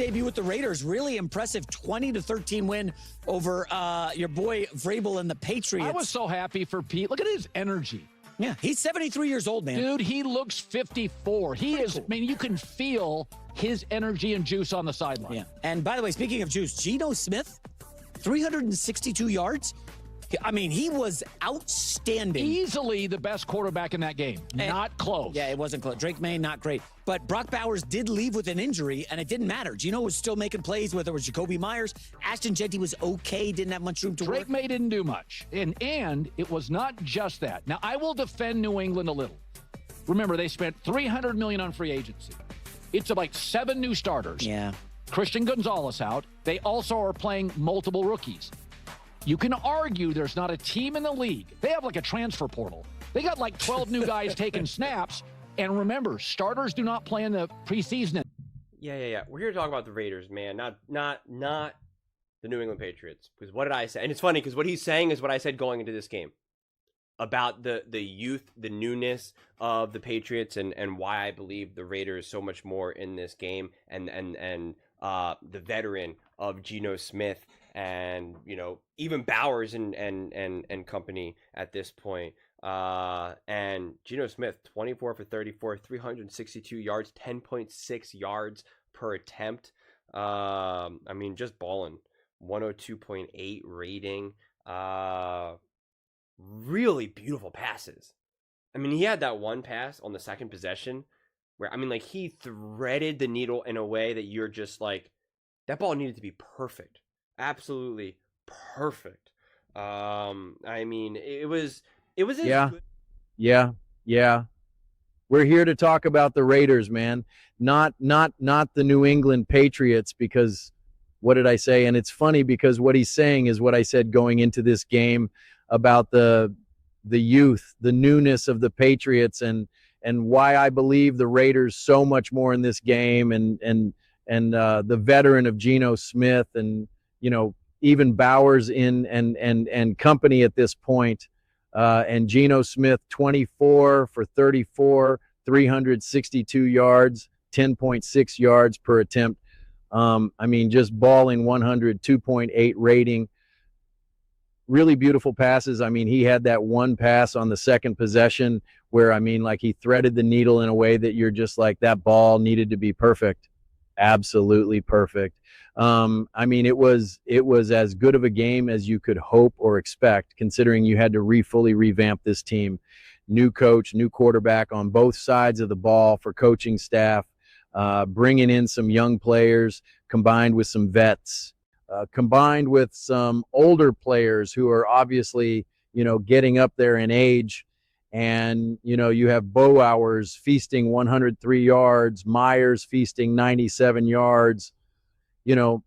debut with the Raiders. Really impressive 20-13 win over your boy Vrabel and the Patriots. I was so happy for Pete. Look at his energy. Yeah, he's 73 years old, man. Dude, he looks 54. He is, cool. I mean, you can feel his energy and juice on the sideline. Yeah. And by the way, speaking of juice, Geno Smith, 362 yards. I mean, he was outstanding. Easily the best quarterback in that game. Not close. Yeah, it wasn't close. Drake May, not great. But Brock Bowers did leave with an injury, and it didn't matter. Geno was still making plays, whether it was Jacoby Myers. Ashton Jeanty was okay, didn't have much room to work. Drake May didn't do much. And it was not just that. Now, I will defend New England a little. Remember, they spent $300 million on free agency. It's like 7 new starters. Yeah. Christian Gonzalez out. They also are playing multiple rookies. You can argue there's not a team in the league. They have like a transfer portal. They got like 12 new guys taking snaps. And remember, starters do not play in the preseason. Yeah. We're here to talk about the Raiders, man. Not the New England Patriots. Because what did I say? And it's funny because what he's saying is what I said going into this game about the youth, the newness of the Patriots, and why I believe the Raiders so much more in this game, and the veteran of Geno Smith. And, you know, even Bowers and company at this point. And Geno Smith, 24 for 34, 362 yards, 10.6 yards per attempt. I mean, just balling. 102.8 rating. Really beautiful passes. I mean, he had that one pass on the second possession where, I mean, like, he threaded the needle in a way that you're just like, that ball needed to be perfect. Absolutely perfect. I mean, it was good. Yeah. We're here to talk about the Raiders, man. Not the New England Patriots, because what did I say? And it's funny because what he's saying is what I said going into this game about the youth, the newness of the Patriots, and why I believe the Raiders so much more in this game, and the veteran of Geno Smith, and you know, even Bowers and company at this point, and Geno Smith, 24 for 34, 362 yards, 10.6 yards per attempt. I mean, just balling 102.8 rating. Really beautiful passes. I mean, he had that one pass on the second possession where, I mean, like, he threaded the needle in a way that you're just like, that ball needed to be perfect. Absolutely perfect. I mean, it was as good of a game as you could hope or expect, considering you had to fully revamp this team. New coach, new quarterback on both sides of the ball for coaching staff, bringing in some young players, combined with some vets, combined with some older players who are obviously, you know, getting up there in age. And, you know, you have Bowers feasting 103 yards, Myers feasting 97 yards. You know,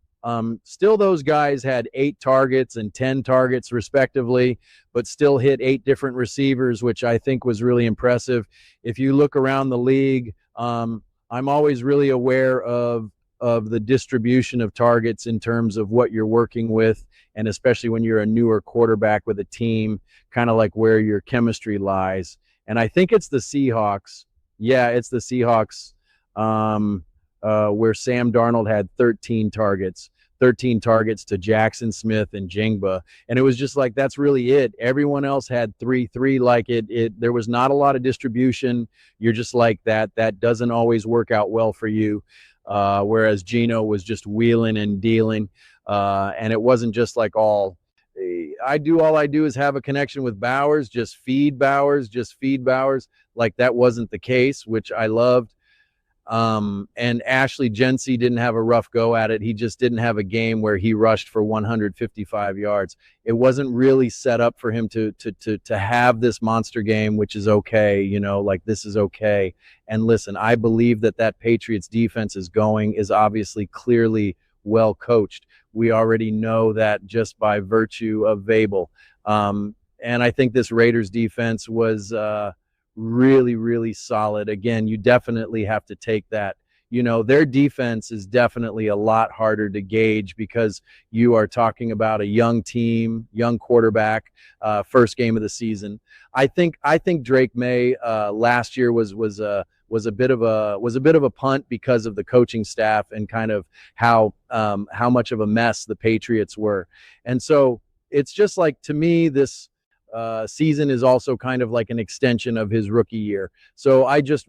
still those guys had 8 targets and 10 targets respectively, but still hit 8 different receivers, which I think was really impressive. If you look around the league, I'm always really aware of the distribution of targets in terms of what you're working with, and especially when you're a newer quarterback with a team, kind of like where your chemistry lies. And I think it's the Seahawks. Yeah, it's the Seahawks, where Sam Darnold had 13 targets to Jackson Smith and Jingba. And it was just like, that's really it. Everyone else had 3-3. Like there was not a lot of distribution. You're just like, that doesn't always work out well for you. Whereas Geno was just wheeling and dealing. And it wasn't just like all I do is have a connection with Bowers, just feed Bowers. Like, that wasn't the case, which I loved. And Ashley Jency didn't have a rough go at it. He just didn't have a game where he rushed for 155 yards. It wasn't really set up for him to have this monster game, which is okay. You know, like, this is okay. And listen, I believe that Patriots defense is obviously clearly well coached. We already know that just by virtue of Vrabel. And I think this Raiders defense was, really, really solid. Again, you definitely have to take that. You know, their defense is definitely a lot harder to gauge because you are talking about a young team, young quarterback, first game of the season. I think Drake May last year was was a bit of a punt because of the coaching staff and kind of how much of a mess the Patriots were. And so it's just like, to me, this season is also kind of like an extension of his rookie year. So I'm just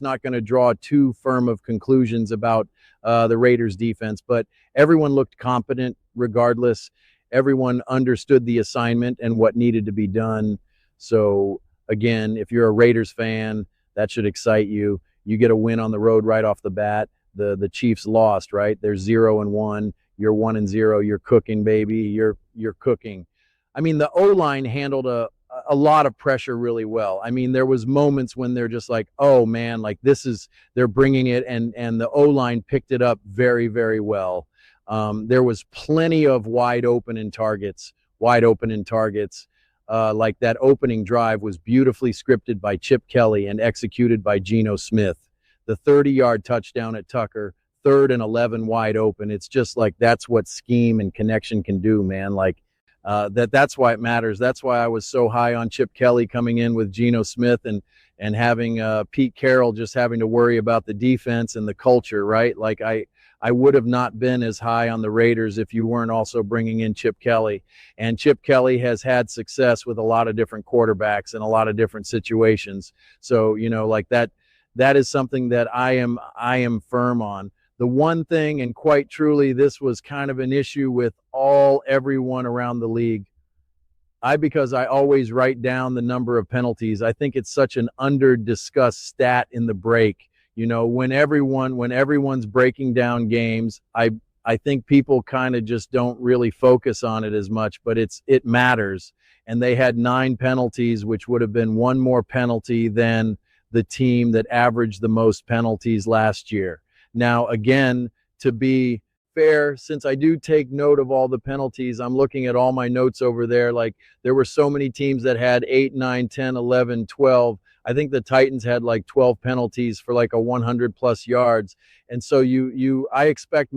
not going to draw too firm of conclusions about the Raiders defense, but everyone looked competent regardless. Everyone understood the assignment and what needed to be done. So again, if you're a Raiders fan, that should excite you. You get a win on the road right off the bat. The Chiefs lost, right? They're 0-1. You're 1-0. You're cooking, baby. You're cooking. I mean, the O-line handled a lot of pressure really well. I mean, there was moments when they're just like, oh man, like they're bringing it, and the O-line picked it up very, very well. There was plenty of wide open targets. Like that opening drive was beautifully scripted by Chip Kelly and executed by Geno Smith. The 30-yard touchdown at Tucker, 3rd and 11 wide open. It's just like, that's what scheme and connection can do, man. Like that's why it matters. That's why I was so high on Chip Kelly coming in with Geno Smith and having Pete Carroll just having to worry about the defense and the culture, right? Like I would have not been as high on the Raiders if you weren't also bringing in Chip Kelly. And Chip Kelly has had success with a lot of different quarterbacks in a lot of different situations. So, like that is something that I am firm on. The one thing, and quite truly, this was kind of an issue with everyone around the league. Because I always write down the number of penalties. I think it's such an under-discussed stat in the break. When everyone's breaking down games, I think people kind of just don't really focus on it as much, but it matters. And they had 9 penalties, which would have been one more penalty than the team that averaged the most penalties last year. Now, again, to be fair, since I do take note of all the penalties, I'm looking at all my notes over there. Like, there were so many teams that had 8, 9, 10, 11, 12. I think the Titans had like 12 penalties for like a 100+ yards. And so I expect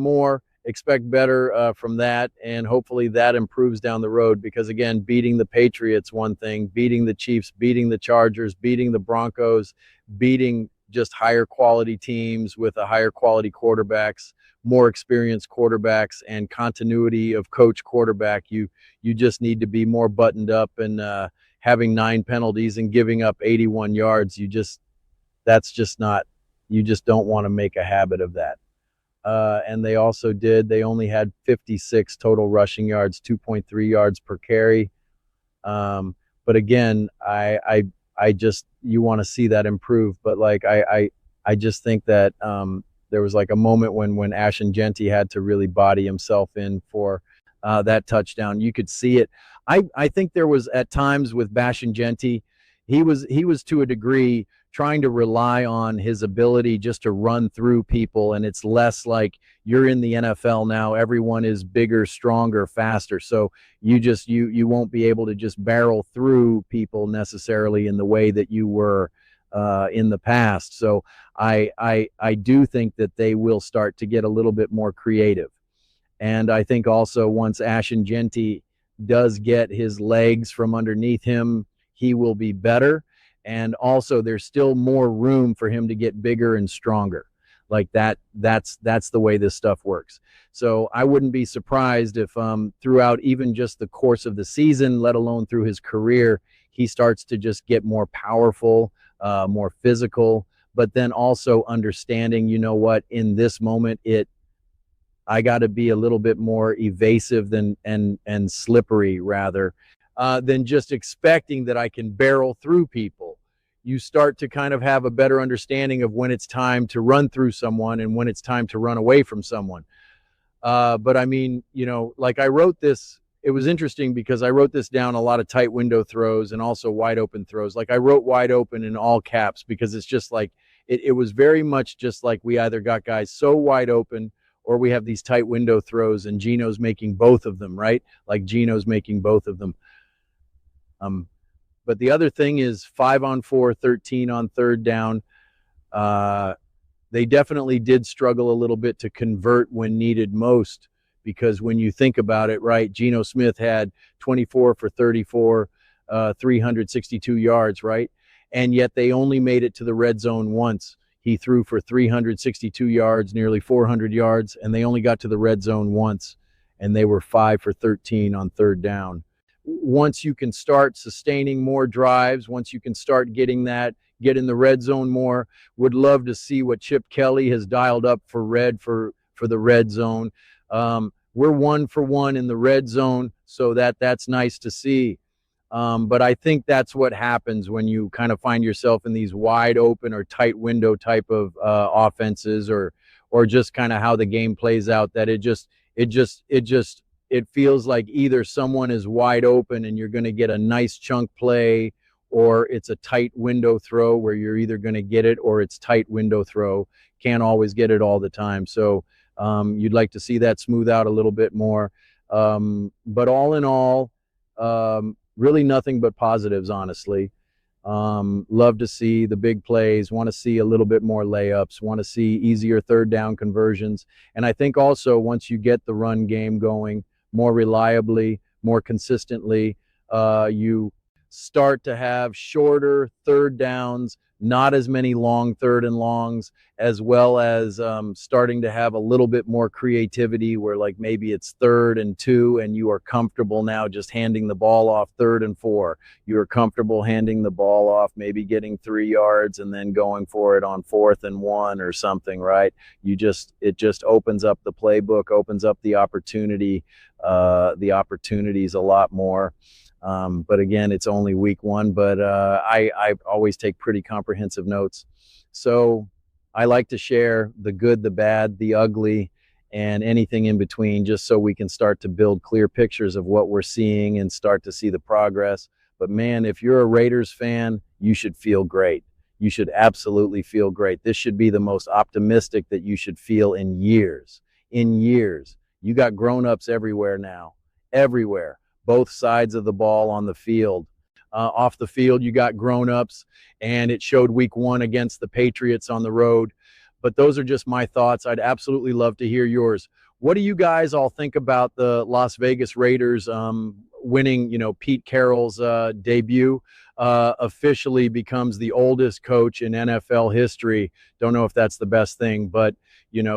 better from that. And hopefully that improves down the road, because again, beating the Patriots, one thing, beating the Chiefs, beating the Chargers, beating the Broncos, beating just higher quality teams with a higher quality quarterbacks, more experienced quarterbacks, and continuity of coach quarterback. You just need to be more buttoned up, and having 9 penalties and giving up 81 yards, you just don't want to make a habit of that. And they only had 56 total rushing yards, 2.3 yards per carry. But again, you want to see that improve. But like, I just think that there was like a moment when Ashton Jeanty had to really body himself in for that touchdown. You could see it. I think there was at times with Ashton Jeanty, he was to a degree trying to rely on his ability just to run through people, and it's less like you're in the NFL now. Everyone is bigger, stronger, faster, so you won't be able to just barrel through people necessarily in the way that you were in the past. So I do think that they will start to get a little bit more creative. And I think also once Ashton Jeanty does get his legs from underneath him, he will be better. And also there's still more room for him to get bigger and stronger. Like that's the way this stuff works. So I wouldn't be surprised if throughout even just the course of the season, let alone through his career, he starts to just get more powerful, more physical, but then also understanding, in this moment, I got to be a little bit more evasive and slippery rather than just expecting that I can barrel through people. You start to kind of have a better understanding of when it's time to run through someone and when it's time to run away from someone. But I mean, like I wrote this, it was interesting because I wrote this down, a lot of tight window throws and also wide open throws. Like I wrote wide open in all caps because it's just like, it was very much just like we either got guys so wide open or we have these tight window throws and Geno's making both of them, right? Like Geno's making both of them. But the other thing is 5-on-4, 13 on third down. They definitely did struggle a little bit to convert when needed most, because when you think about it, right, Geno Smith had 24 for 34, 362 yards, right? and yet they only made it to the red zone once. He threw for 362 yards, nearly 400 yards, and they only got to the red zone once, and they were 5 for 13 on third down. Once you can start sustaining more drives, once you can start get in the red zone more, would love to see what Chip Kelly has dialed up for the red zone. We're 1 for 1 in the red zone, so that's nice to see. But I think that's what happens when you kind of find yourself in these wide open or tight window type of offenses, or just kind of how the game plays out, that it feels like either someone is wide open and you're going to get a nice chunk play, or it's a tight window throw where you're either going to get it or it's tight window throw. Can't always get it all the time. So you'd like to see that smooth out a little bit more. But all in all, really nothing but positives, honestly. Love to see the big plays, want to see a little bit more layups, want to see easier third down conversions. And I think also once you get the run game going more reliably, more consistently, you start to have shorter third downs, not as many long third and longs, as well as starting to have a little bit more creativity where, like, maybe it's 3rd and 2 and you are comfortable now just handing the ball off 3rd and 4. You are comfortable handing the ball off, maybe getting 3 yards and then going for it on 4th and 1 or something, right? It just opens up the playbook, opens up the opportunities a lot more. But again, it's only week 1, but I always take pretty comprehensive notes. So I like to share the good, the bad, the ugly, and anything in between, just so we can start to build clear pictures of what we're seeing and start to see the progress. But man, if you're a Raiders fan, you should feel great. You should absolutely feel great. This should be the most optimistic that you should feel in years. In years. You got grown-ups everywhere now. Everywhere. Both sides of the ball on the field. Off the field, you got grown-ups, and it showed week 1 against the Patriots on the road. But those are just my thoughts. I'd absolutely love to hear yours. What do you guys all think about the Las Vegas Raiders winning, Pete Carroll's debut? Officially becomes the oldest coach in NFL history. Don't know if that's the best thing, but,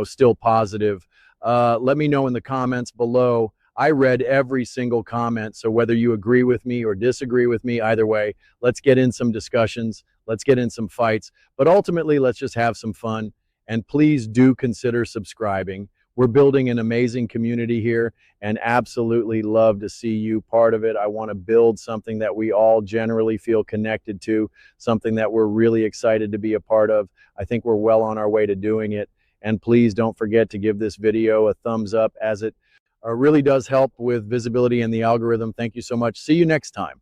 still positive. Let me know in the comments below. I read every single comment, so whether you agree with me or disagree with me, either way, let's get in some discussions, let's get in some fights, but ultimately, let's just have some fun, and please do consider subscribing. We're building an amazing community here, and absolutely love to see you part of it. I want to build something that we all generally feel connected to, something that we're really excited to be a part of. I think we're well on our way to doing it, and please don't forget to give this video a thumbs up, as it really does help with visibility in the algorithm. Thank you so much. See you next time.